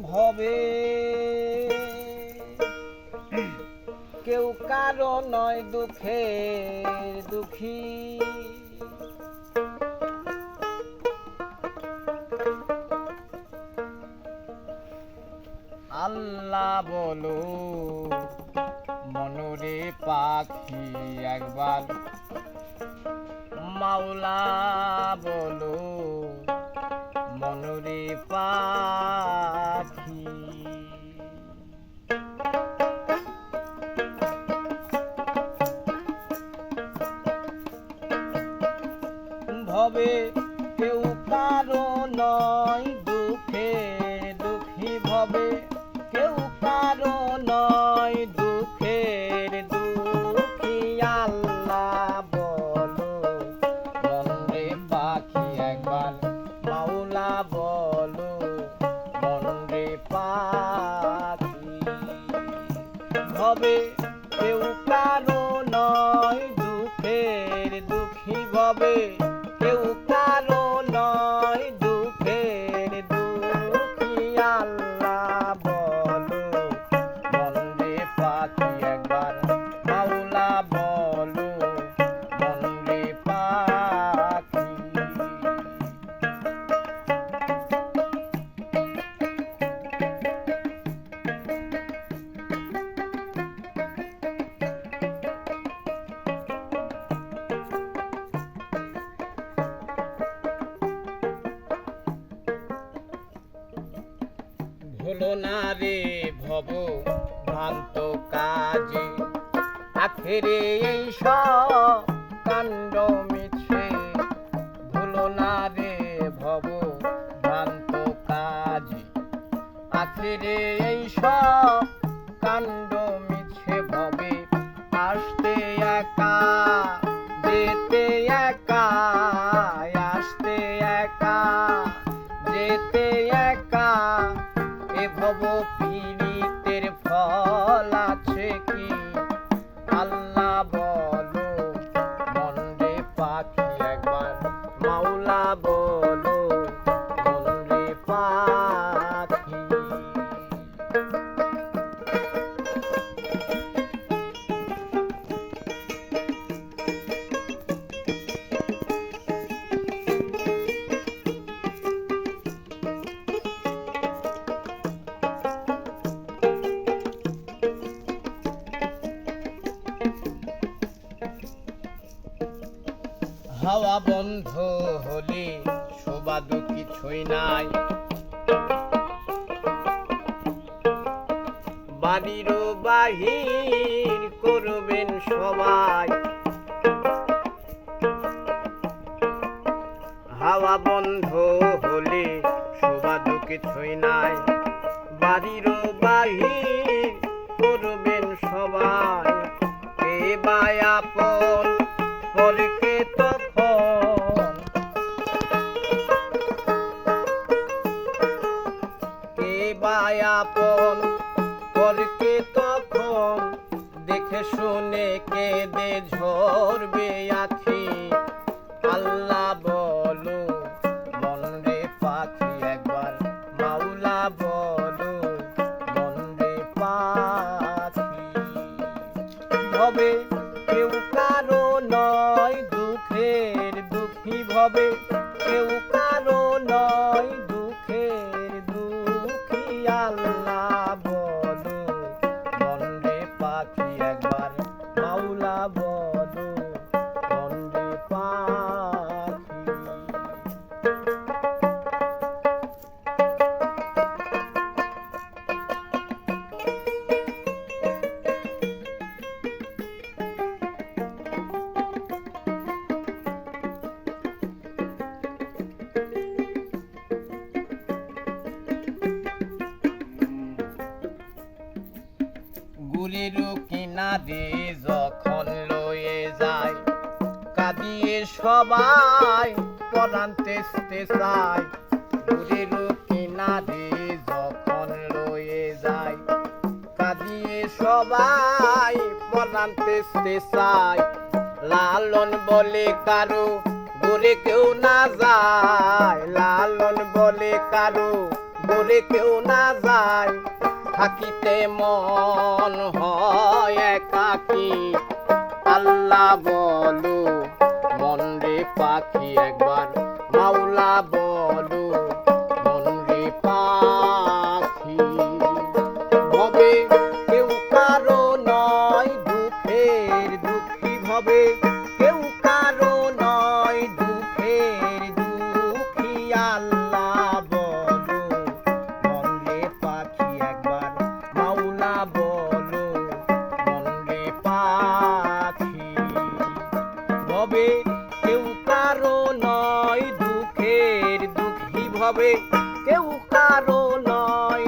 ভবে কেউ কারো নয় দুঃখের দুঃখী, আল্লাহ বলো মনরে পাখি একবার, মাওলা বলো মনরে পাখি। ভবে কেউ কারো নয় দুঃখের দুঃখী, ভবে কেউ কারো নয় দুঃখের দুঃখী, আল্লাহ বলো মনরে পাখি একবার, মাওলা বলো মনরে পাখি। ভবে কেউ কারো নয় দুঃখের দুঃখী, ভবে কেউ কারো নয় দুঃখের দুঃখী, আল্লাহ বলো মনরে পাখি একবার, মাওলা বলো মনরে পাখি। ভুলো না রে ভব ভ্রান্ত কাজে, আখেরে এই সব কাণ্ড মিছে। ভুলো না রে ভব ভ্রান্ত কাজে, আখেরে এই সব কাণ্ড মিছে। ভবে আসতে একা যেতে একা, আসতে একা যেতে একা, এ ভব পীড়িতের ফল আছে কি, আল্লাহ বলো মনরে পাখি একবার, মাওলা বলো মনরে পাখি। হাওয়া বন্ধ হলে শোবাদু কিছুই নাই, বাড়িরও বাহির করবেন সবাই। হাওয়া বন্ধ হলে শোবাদু কিছুই নাই, বাড়িরও বাহির করবেন সবাই। কে বা আপন পরকে তখন, কে বা আপন পরকে তখন, দেখে শুনে কেঁদে ঝরবে আখি, আল্লাহ বলো মনরে পাখি একবার, মাওলা বলো মনরে পাখি। ভবে কেউ কারো নয় দুঃখের দুঃখী, ভবে কেউ কারো নয় দুঃখের দুঃখী, আল্লাহ বলো মনরে পাখি একবার, মাওলা বলো মনরে পাখি। গুলির কিনারে যখন লয়ে যায়, কাঁদিয়ে সবাই পরাণ তেস্তে চায়। গুলির কিনারে যখন লয়ে যায়, কাঁদিয়ে সবাই পরাণ তেস্তে চায়। লালন বলে কারো গোরে কেউ না যায়, লালন বলে কারো গোরে কেউ না যায়, থাকিতে মন হয় একাকী। আল্লাহ বলো মন রে পাখি একবার, মাওলা বলো মন রে পাখি। ভবে কেউ কারো নয় দুঃখের দুঃখী, ভবে কেউ কারো নয় দুঃখের দুঃখী। আল্লাহ বলো মন রে পাখি একবার, মাওলা বলো মন রে পাখি। ভবে কেউ কারো নয় দুঃখের দুঃখী, ভবে কেউ কারো নয়